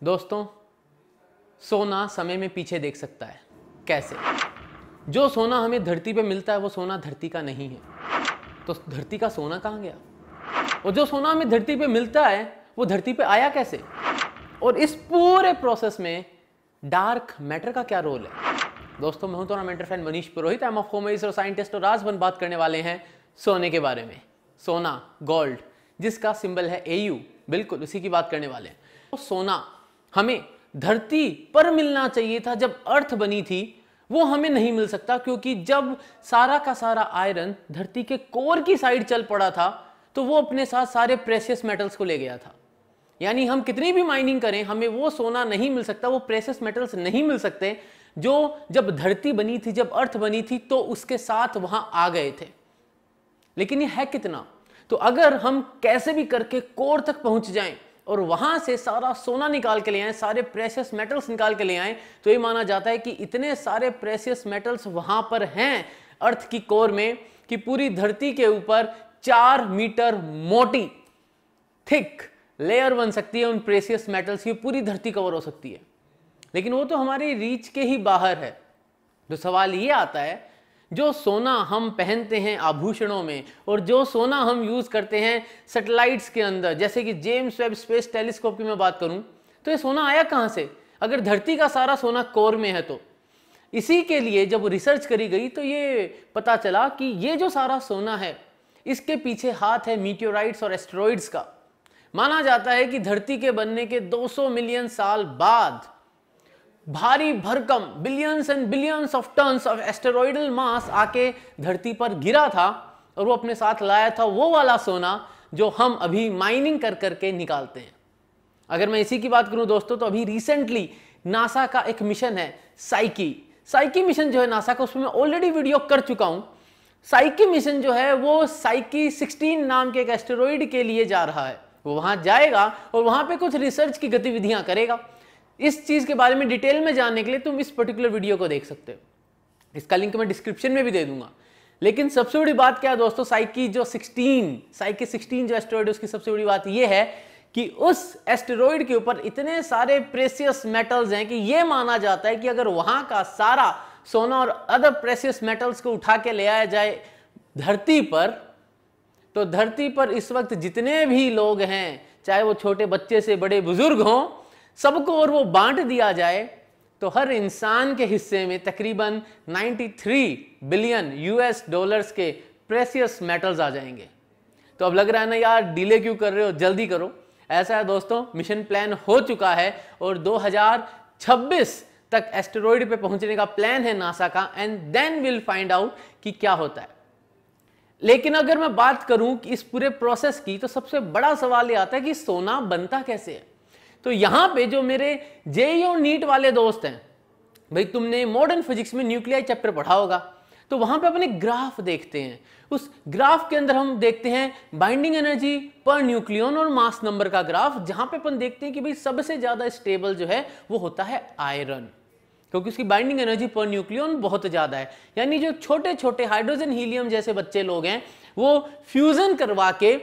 दोस्तों, सोना समय में पीछे देख सकता है। कैसे? जो सोना हमें धरती पे मिलता है वो सोना धरती का नहीं है, तो धरती का सोना कहाँ गया? और जो सोना हमें धरती पे मिलता है वो धरती पे आया कैसे? और इस पूरे प्रोसेस में डार्क मैटर का क्या रोल है? दोस्तों, मैं हूं तुम्हारा mentor friend Manish Purohit, I am a former scientist, और आज हम बात करने वाले हैं सोने के बारे में। सोना, गोल्ड, जिसका सिंबल है AU, बिल्कुल उसी की बात करने वाले हैं। तो सोना हमें धरती पर मिलना चाहिए था, जब अर्थ बनी थी वो हमें नहीं मिल सकता, क्योंकि जब सारा का सारा आयरन धरती के कोर की साइड चल पड़ा था तो वो अपने साथ सारे प्रेशियस मेटल्स को ले गया था। यानी हम कितनी भी माइनिंग करें हमें वो सोना नहीं मिल सकता, वो प्रेशियस मेटल्स नहीं मिल सकते जो जब धरती बनी थी, जब अर्थ बनी थी तो उसके साथ वहां आ गए थे। लेकिन ये है कितना? तो अगर हम कैसे भी करके कोर तक पहुंच जाएं और वहां से सारा सोना निकाल के ले आए, सारे प्रेशियस मेटल्स निकाल के ले आए, तो ये माना जाता है कि इतने सारे प्रेशियस मेटल्स वहां पर हैं अर्थ की कोर में कि पूरी धरती के ऊपर 4 मीटर मोटी थिक लेयर बन सकती है उन प्रेशियस मेटल्स की, पूरी धरती कवर हो सकती है। लेकिन वो तो हमारे रीच के ही बाहर है। तो सवाल ये आता है, जो सोना हम पहनते हैं आभूषणों में और जो सोना हम यूज करते हैं सैटेलाइट्स के अंदर, जैसे कि जेम्स वेब स्पेस टेलीस्कोप की मैं बात करूं, तो ये सोना आया कहां से? अगर धरती का सारा सोना कोर में है तो इसी के लिए जब रिसर्च करी गई तो ये पता चला कि ये जो सारा सोना है इसके पीछे हाथ है मीटियोराइट्स और एस्टेरॉइड्स का। माना जाता है कि धरती के बनने के 200 मिलियन साल बाद भारी भरकम billions and billions of tons of asteroidal mass आके धरती पर गिरा था और वो अपने साथ लाया था वो वाला सोना जो हम अभी माइनिंग कर करके निकालते हैं। अगर मैं इसी की बात करूं दोस्तों, तो अभी रिसेंटली नासा का एक मिशन है साइकी मिशन जो है नासा का, उसमें मैं ऑलरेडी वीडियो कर चुका हूं। साइकी मिशन जो है वो साइकी 16 नाम के एक एस्टेरॉइड के लिए जा रहा है। वो वहां जाएगा और वहां पे कुछ रिसर्च की गतिविधियां करेगा। इस चीज के बारे में डिटेल में जानने के लिए तुम इस पर्टिकुलर वीडियो को देख सकते हो, इसका लिंक मैं डिस्क्रिप्शन में भी दे दूंगा। लेकिन सबसे बड़ी बात क्या है दोस्तों, साइकी 16 जो एस्टेरॉइड, उसकी सबसे बड़ी बात यह है कि उस एस्टेरॉइड के ऊपर इतने सारे प्रेशियस मेटल्स हैं कि यह माना जाता है कि अगर वहां का सारा सोना और अदर प्रेशियस मेटल्स को उठा के ले आया जाए धरती पर, तो धरती पर इस वक्त जितने भी लोग हैं, चाहे वो छोटे बच्चे से बड़े बुजुर्ग हों, सबको और वो बांट दिया जाए, तो हर इंसान के हिस्से में तकरीबन 93 बिलियन US$ के प्रेशियस मेटल्स आ जाएंगे। तो अब लग रहा है ना यार, डिले क्यों कर रहे हो, जल्दी करो। ऐसा है दोस्तों, मिशन प्लान हो चुका है और 2026 तक एस्टेरॉइड पे पहुंचने का प्लान है नासा का, and then will find out कि क्या होता है। लेकिन अगर मैं बात करूं कि इस पूरे प्रोसेस की, तो सबसे बड़ा सवाल यह आता है कि सोना बनता कैसे है। तो यहां पे जो मेरे JEE और नीट वाले दोस्त हैं, भाई तुमने मॉडर्न फिजिक्स में न्यूक्लियाई चैप्टर पढ़ा होगा, तो वहां पे अपने ग्राफ देखते हैं। उस ग्राफ के अंदर हम देखते हैं बाइंडिंग एनर्जी पर न्यूक्लियन और मास नंबर का ग्राफ, जहां पे अपन देखते हैं कि भाई सबसे ज्यादा स्टेबल जो है वो होता है आयरन, क्योंकि उसकी बाइंडिंग एनर्जी पर न्यूक्लियन बहुत ज्यादा है। यानी जो छोटे छोटे हाइड्रोजन हीलियम जैसे बच्चे लोग हैं वो फ्यूजन करवा के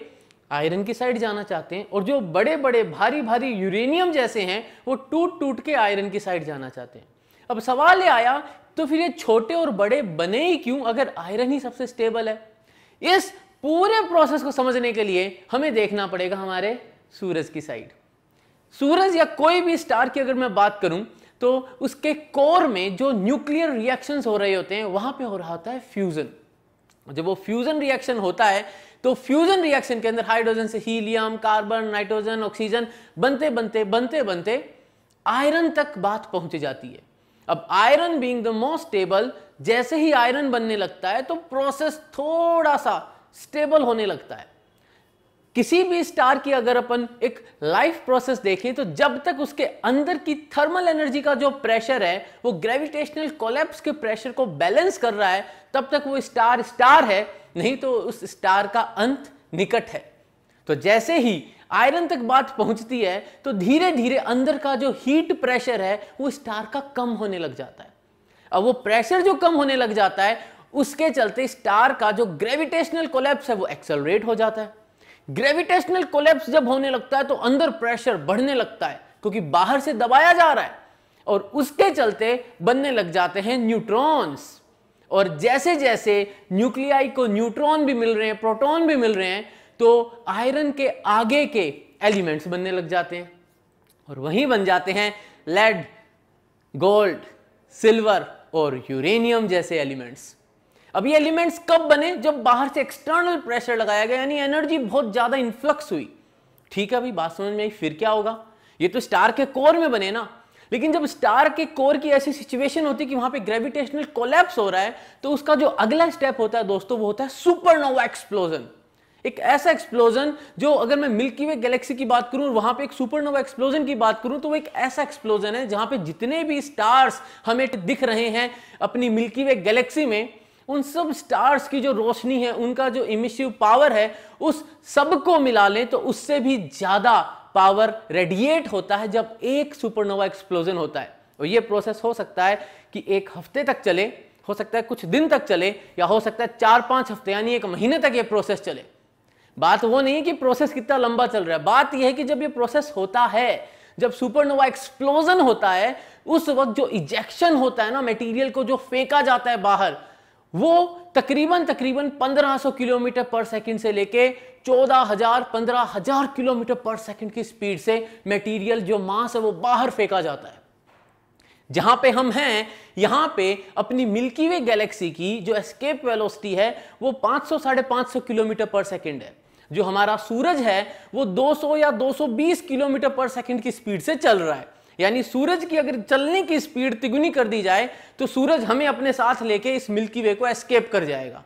आयरन की साइड जाना चाहते हैं, और जो बड़े बड़े भारी भारी यूरेनियम जैसे हैं वो टूट टूट के आयरन की साइड जाना चाहते हैं। अब सवाल ये आया, तो फिर ये छोटे और बड़े बने ही क्यों अगर आयरन ही सबसे स्टेबल है? इस पूरे प्रोसेस को समझने के लिए हमें देखना पड़ेगा हमारे सूरज की साइड। सूरज या कोई भी स्टार की अगर मैं बात करूं, तो उसके कोर में जो न्यूक्लियर रिएक्शंस हो रहे होते हैं वहां पे हो रहा होता है फ्यूजन। जब वो फ्यूजन रिएक्शन होता है तो फ्यूजन रिएक्शन के अंदर हाइड्रोजन से हीलियम, कार्बन, नाइट्रोजन, ऑक्सीजन बनते बनते बनते बनते आयरन तक बात पहुंच जाती है। अब iron being the most stable, जैसे ही आयरन बनने लगता है तो प्रोसेस थोड़ा सा स्टेबल होने लगता है। किसी भी स्टार की अगर अपन एक लाइफ प्रोसेस देखें, तो जब तक उसके अंदर की थर्मल एनर्जी का जो प्रेशर है वो ग्रेविटेशनल कोलैप्स के प्रेशर को बैलेंस कर रहा है, तब तक वो स्टार है, नहीं तो उस स्टार का अंत निकट है। तो जैसे ही आयरन तक बात पहुंचती है तो धीरे धीरे अंदर का जो हीट प्रेशर है वो स्टार का कम होने लग जाता है। अब वो प्रेशर जो कम होने लग जाता है, उसके चलते स्टार का जो ग्रेविटेशनल कोलैप्स है वो एक्सेलरेट हो जाता है। ग्रेविटेशनल कोलैप्स जब होने लगता है तो अंदर प्रेशर बढ़ने लगता है, क्योंकि बाहर से दबाया जा रहा है, और उसके चलते बनने लग जाते हैं न्यूट्रॉन्स। और जैसे जैसे न्यूक्लियाई को न्यूट्रॉन भी मिल रहे हैं, प्रोटॉन भी मिल रहे हैं, तो आयरन के आगे के एलिमेंट्स बनने लग जाते हैं, और वहीं बन जाते हैं लेड, गोल्ड, सिल्वर और यूरेनियम जैसे एलिमेंट्स। अब ये एलिमेंट्स कब बने? जब बाहर से एक्सटर्नल प्रेशर लगाया गया, यानी एनर्जी बहुत ज्यादा इन्फ्लक्स हुई। ठीक है, अभी बात समझ में आई। फिर क्या होगा? ये तो स्टार के कोर में बने ना, लेकिन जब स्टार के कोर की ऐसी सिचुएशन होती है कि वहां पे ग्रेविटेशनल कोलैप्स हो रहा है, तो उसका जो अगला स्टेप होता है दोस्तों, वो होता है सुपरनोवा एक्सप्लोजन। एक ऐसा एक्सप्लोजन जो, अगर मैं मिल्की वे गैलेक्सी की बात करूं और वहां पे एक सुपरनोवा एक्सप्लोजन की बात करूं, तो वो एक ऐसा एक्सप्लोजन है जहां पे जितने भी स्टार्स हमें दिख रहे हैं अपनी मिल्की वे गैलेक्सी में, उन सब स्टार्स की जो रोशनी है, उनका जो इमिसिव पावर है, उस सब को मिला लें तो उससे भी ज्यादा पावर रेडिएट होता है जब एक सुपरनोवा एक्सप्लोजन होता है। और ये प्रोसेस हो सकता है कि एक हफ्ते तक चले, हो सकता है कुछ दिन तक चले, या हो सकता है 4-5 हफ्ते यानी 1 महीने तक ये प्रोसेस चले। बात वो नहीं है कि प्रोसेस कितना लंबा चल रहा है, बात यह है कि जब ये प्रोसेस होता है, जब सुपरनोवा एक्सप्लोजन होता है, उस वक्त जो इजेक्शन होता है ना, मटेरियल को जो फेंका जाता है बाहर, वो तकरीबन 1500 किलोमीटर पर सेकंड से लेके 14,000-15,000 किलोमीटर पर सेकंड की स्पीड से मटेरियल जो मास है वो बाहर फेंका जाता है। जहां पे हम हैं, यहां पे अपनी मिल्की वे गैलेक्सी की जो एस्केप वेलोसिटी है वो 500-550 किलोमीटर पर सेकंड है। जो हमारा सूरज है वो 200 या 220 किलोमीटर पर सेकंड की स्पीड से चल रहा है। यानी सूरज की अगर चलने की स्पीड तिगुनी कर दी जाए तो सूरज हमें अपने साथ लेके इस मिल्की वे को एस्केप कर जाएगा।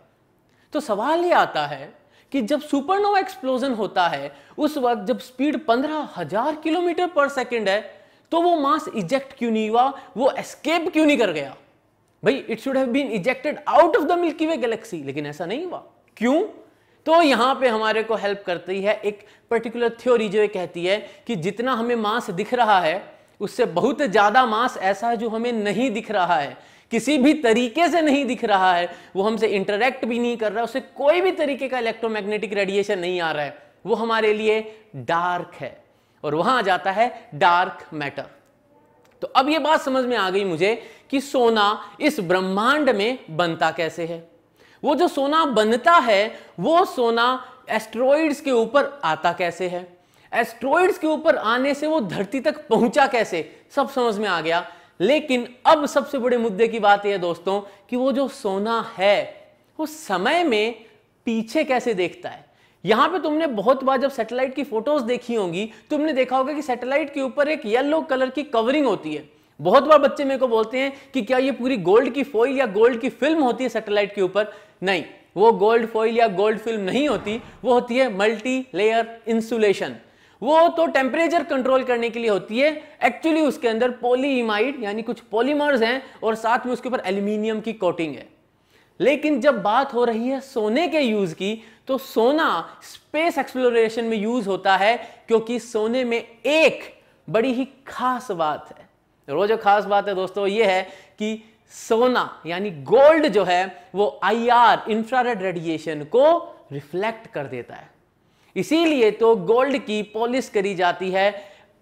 तो सवाल ये आता है कि जब सुपरनोवा एक्सप्लोजन होता है, उस वक्त जब स्पीड 15,000 किलोमीटर पर सेकंड है, तो वो मास इजेक्ट क्यों नहीं हुआ, वो एस्केप क्यों नहीं कर गया? भाई it should have been ejected out of the Milky Way galaxy, लेकिन ऐसा नहीं हुआ। क्यों? तो यहां पे हमारे को हेल्प करती है एक पर्टिकुलर थ्योरी जो ये कहती है कि जितना हमें मास दिख रहा है उससे बहुत ज्यादा मास ऐसा है जो हमें नहीं दिख रहा है, किसी भी तरीके से नहीं दिख रहा है, वो हमसे इंटरेक्ट भी नहीं कर रहा है, उससे कोई भी तरीके का इलेक्ट्रोमैग्नेटिक रेडिएशन नहीं आ रहा है, वो हमारे लिए डार्क है, और वहां आ जाता है डार्क मैटर। तो अब ये बात समझ में आ गई मुझे कि सोना इस ब्रह्मांड में बनता कैसे है। वो जो सोना बनता है, वो सोना एस्ट्रॉइड्स के ऊपर आता कैसे है, एस्ट्रॉइड्स के ऊपर आने से वो धरती तक पहुंचा कैसे, सब समझ में आ गया। लेकिन अब सबसे बड़े मुद्दे की बात यह है दोस्तों कि वो जो सोना है वो समय में पीछे कैसे देखता है। यहां पे तुमने बहुत बार जब सैटेलाइट की फोटोज देखी होंगी, तुमने देखा होगा कि सैटेलाइट के ऊपर एक येलो कलर की कवरिंग होती है। बहुत बार बच्चे मेरे को बोलते हैं कि क्या ये पूरी गोल्ड की फॉइल या गोल्ड की फिल्म होती है सैटेलाइट के ऊपर? नहीं, वो गोल्ड फॉइल या गोल्ड फिल्म नहीं होती, वो होती है मल्टी लेयर इंसुलेशन। वो तो टेम्परेचर कंट्रोल करने के लिए होती है। एक्चुअली उसके अंदर पॉलीइमाइड यानी कुछ पॉलीमर्स हैं और साथ में उसके ऊपर एल्यूमिनियम की कोटिंग है। लेकिन जब बात हो रही है सोने के यूज की, तो सोना स्पेस एक्सप्लोरेशन में यूज होता है, क्योंकि सोने में एक बड़ी ही खास बात है। वो जो खास बात है दोस्तों ये है कि सोना यानी गोल्ड जो है वो IR इंफ्रारेड रेडिएशन को रिफ्लेक्ट कर देता है। इसीलिए तो गोल्ड की पॉलिश करी जाती है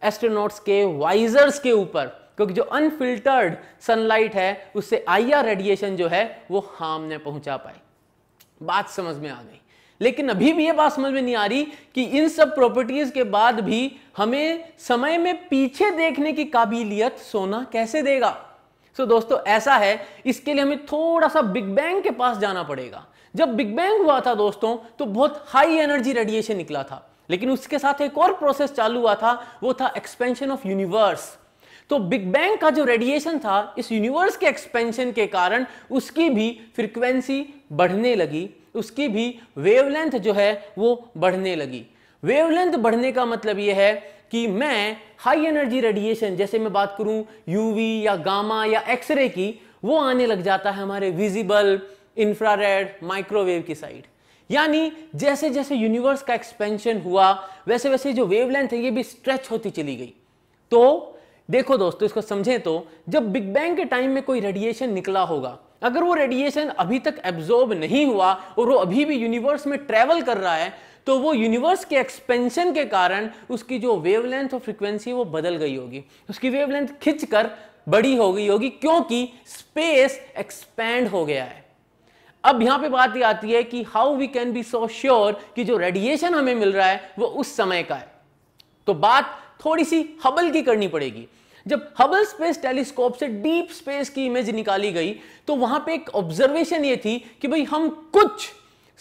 एस्ट्रोनॉट्स के वाइजर्स के ऊपर, क्योंकि जो अनफिल्टर्ड सनलाइट है उससे IR रेडिएशन जो है वो हार्म न पहुंचा पाए। बात समझ में आ गई। लेकिन अभी भी ये बात समझ में नहीं आ रही कि इन सब प्रॉपर्टीज के बाद भी हमें समय में पीछे देखने की काबिलियत सोना कैसे देगा। तो दोस्तों ऐसा है, इसके लिए हमें थोड़ा सा बिग बैंग के पास जाना पड़ेगा। जब बिग बैंग हुआ था दोस्तों तो बहुत हाई एनर्जी रेडिएशन निकला था, लेकिन उसके साथ एक और प्रोसेस चालू हुआ था, वो था एक्सपेंशन ऑफ यूनिवर्स। तो बिग बैंग का जो रेडिएशन था, इस यूनिवर्स के एक्सपेंशन के कारण उसकी भी फ्रीक्वेंसी बढ़ने लगी, उसकी भी वेवलेंथ जो है वो बढ़ने लगी। वेवलेंथ बढ़ने का मतलब यह है कि मैं हाई एनर्जी रेडिएशन, जैसे मैं बात करूं यूवी या गामा या एक्सरे की, वो आने लग जाता है हमारे विजिबल, इंफ्रारेड, माइक्रोवेव की साइड। यानी जैसे जैसे यूनिवर्स का एक्सपेंशन हुआ वैसे वैसे जो वेवलेंथ है ये भी स्ट्रेच होती चली गई। तो देखो दोस्तों, इसको समझें तो जब बिग बैंग के टाइम में कोई रेडिएशन निकला होगा, अगर वो रेडिएशन अभी तक एब्जॉर्ब नहीं हुआ और वो अभी भी यूनिवर्स में ट्रेवल कर रहा है, तो वो यूनिवर्स के एक्सपेंशन के कारण उसकी जो वेवलेंथ और फ्रीक्वेंसी वो बदल गई होगी, उसकी वेवलेंथ खिंचकर बड़ी हो गई होगी, क्योंकि स्पेस एक्सपैंड हो गया है। अब यहां पे बात ये आती है कि how we can be so sure कि जो रेडिएशन हमें मिल रहा है वो उस समय का है। तो बात थोड़ी सी हबल की करनी पड़ेगी। जब हबल स्पेस टेलीस्कोप से डीप स्पेस की इमेज निकाली गई तो वहां पे एक ऑब्जर्वेशन ये थी कि भाई हम कुछ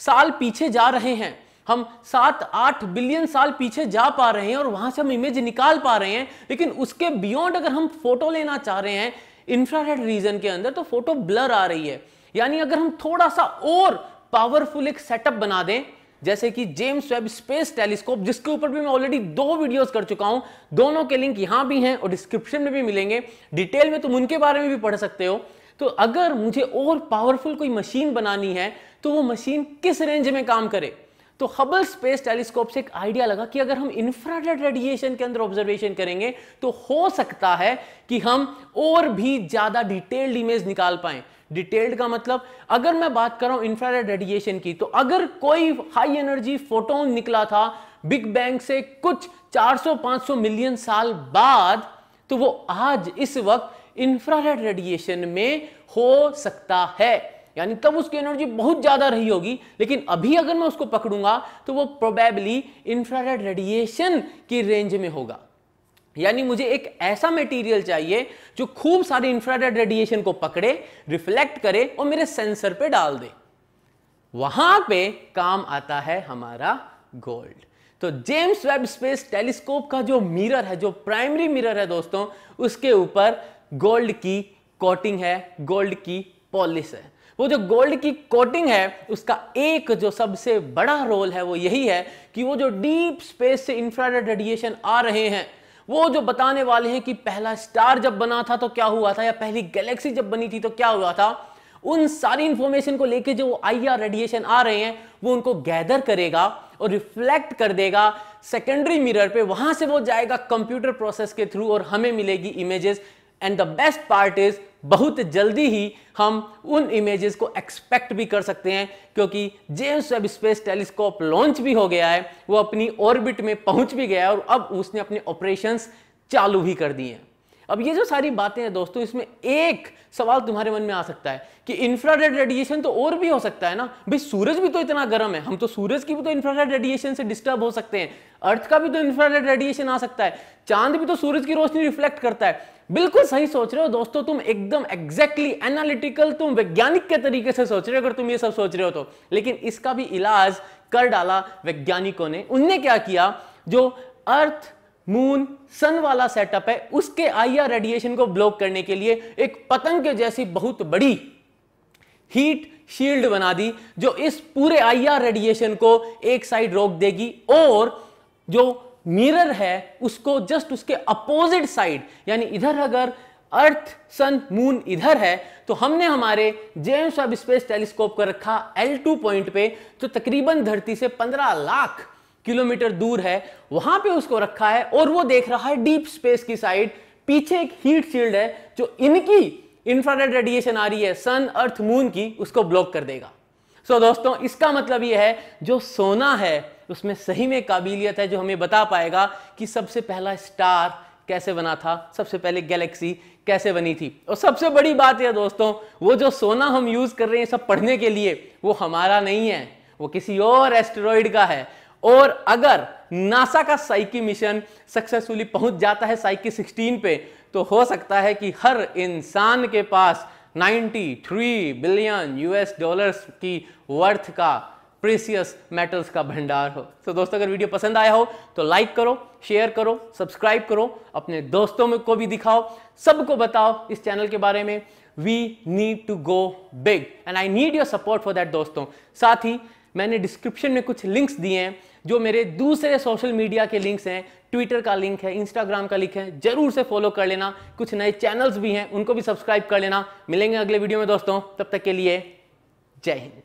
साल पीछे जा रहे हैं, हम 7-8 बिलियन साल पीछे जा पा रहे हैं और वहां से हम इमेज निकाल पा रहे हैं, लेकिन उसके बियॉन्ड अगर हम फोटो लेना चाह रहे हैं इंफ्रारेड रीजन के अंदर तो फोटो ब्लर आ रही है। यानी अगर हम थोड़ा सा और पावरफुल एक सेटअप बना दें, जैसे कि जेम्स वेब स्पेस टेलीस्कोप, जिसके ऊपर भी मैं ऑलरेडी 2 वीडियोस कर चुका हूं, दोनों के लिंक यहां भी हैं और डिस्क्रिप्शन में भी मिलेंगे, डिटेल में तुम उनके बारे में भी पढ़ सकते हो। तो अगर मुझे और पावरफुल कोई मशीन बनानी है तो वो मशीन किस रेंज में काम करे, तो हबल स्पेस टेलीस्कोप से एक आइडिया लगा कि अगर हम इंफ्रारेड रेडिएशन के अंदर ऑब्जर्वेशन करेंगे तो हो सकता है कि हम और भी ज्यादा डिटेल्ड इमेज निकाल पाएं। डिटेल्ड का मतलब, अगर मैं बात कर रहा हूं इंफ्रारेड रेडिएशन की, तो अगर कोई हाई एनर्जी फोटोन निकला था बिग बैंग से कुछ 400-500 मिलियन साल बाद, तो वो आज इस वक्त इंफ्रारेड रेडिएशन में हो सकता है। यानी तब उसकी एनर्जी बहुत ज्यादा रही होगी, लेकिन अभी अगर मैं उसको पकड़ूंगा तो वो प्रोबेबली इंफ्रारेड रेडिएशन की रेंज में होगा। यानी मुझे एक ऐसा मटेरियल चाहिए जो खूब सारी इंफ्रारेड रेडिएशन को पकड़े, रिफ्लेक्ट करे और मेरे सेंसर पे डाल दे। वहां पे काम आता है हमारा गोल्ड। तो जेम्स वेब स्पेस टेलीस्कोप का जो मिरर है, जो प्राइमरी मिरर है दोस्तों, उसके ऊपर गोल्ड की कोटिंग है, गोल्ड की पॉलिश है। वो जो गोल्ड की कोटिंग है उसका एक जो सबसे बड़ा रोल है वो यही है कि वो जो डीप स्पेस से इंफ्रारेड रेडिएशन आ रहे हैं, वो जो बताने वाले हैं कि पहला स्टार जब बना था तो क्या हुआ था, या पहली गैलेक्सी जब बनी थी तो क्या हुआ था, उन सारी इंफॉर्मेशन को लेके जो आईआर रेडिएशन आ रहे हैं वो उनको गैदर करेगा और रिफ्लेक्ट कर देगा सेकेंडरी मिरर पे। वहां से वो जाएगा कंप्यूटर प्रोसेस के थ्रू और हमें मिलेगी images. And the best part is, बहुत जल्दी ही हम उन इमेजेस को एक्सपेक्ट भी कर सकते हैं, क्योंकि James Webb space telescope launch भी हो गया है, वो अपनी ऑर्बिट में पहुंच भी गया है और अब उसने अपने ऑपरेशंस चालू भी कर दिए हैं। अब ये जो सारी बातें हैं दोस्तों, इसमें एक सवाल तुम्हारे मन में आ सकता है कि इंफ्रारेड रेडिएशन तो और भी हो सकता है ना भाई, सूरज भी तो इतना गर्म है, हम तो सूरज की भी तो इंफ्रारेड रेडिएशन से डिस्टर्ब हो सकते हैं, अर्थ का भी तो इंफ्रारेड रेडिएशन आ सकता है, चांद भी तो सूरज की रोशनी रिफ्लेक्ट करता है। बिल्कुल सही सोच रहे हो दोस्तों, तुम एकदम एग्जैक्टली एनालिटिकल, तुम वैज्ञानिक के तरीके से सोच रहे हो अगर तुम ये सब सोच रहे हो तो। लेकिन इसका भी इलाज कर डाला वैज्ञानिकों ने। उनने क्या किया, जो अर्थ मून सन वाला सेटअप है उसके आईआर रेडिएशन को ब्लॉक करने के लिए एक पतंग के जैसी बहुत बड़ी हीट शील्ड बना दी, जो इस पूरे आईआर रेडिएशन को एक साइड रोक देगी और जो मिरर है उसको जस्ट उसके अपोजिट साइड, यानी इधर अगर अर्थ सन मून इधर है तो हमने हमारे जेम्स वेब स्पेस टेलीस्कोप को रखा L2 पॉइंट पे, जो तकरीबन धरती से 15 लाख किलोमीटर दूर है, वहां पे उसको रखा है और वो देख रहा है डीप स्पेस की साइड। पीछे एक हीट शील्ड है जो इनकी इंफ्रारेड रेडिएशन आ रही है सन अर्थ मून की, उसको ब्लॉक कर देगा। सो दोस्तों, इसका मतलब यह है जो सोना है उसमें सही में काबिलियत है जो हमें बता पाएगा कि सबसे पहला स्टार कैसे बना था, सबसे पहले गैलेक्सी कैसे बनी थी। और सबसे बड़ी बात है दोस्तों, वो जो सोना हम यूज कर रहे हैं सब पढ़ने के लिए, वो हमारा नहीं है, वो किसी और एस्टेरॉइड का है। और अगर नासा का साइकी मिशन सक्सेसफुली पहुंच जाता है साइकी 16 पे, तो हो सकता है कि हर इंसान के पास 93 बिलियन US डॉलर्स की वर्थ का प्रेशियस मेटल्स का भंडार हो। तो दोस्तों, अगर वीडियो पसंद आया हो तो लाइक करो, शेयर करो, सब्सक्राइब करो, अपने दोस्तों में को भी दिखाओ, सबको बताओ इस चैनल के बारे में। We need to go big and I need your support for that दोस्तों। साथ ही मैंने डिस्क्रिप्शन में कुछ लिंक्स दिए हैं जो मेरे दूसरे सोशल मीडिया के लिंक्स हैं, ट्विटर का लिंक है, इंस्टाग्राम का लिंक है, जरूर से फॉलो कर लेना। कुछ नए चैनल्स भी हैं, उनको भी सब्सक्राइब कर लेना। मिलेंगे अगले वीडियो में दोस्तों, तब तक के लिए जय हिंद।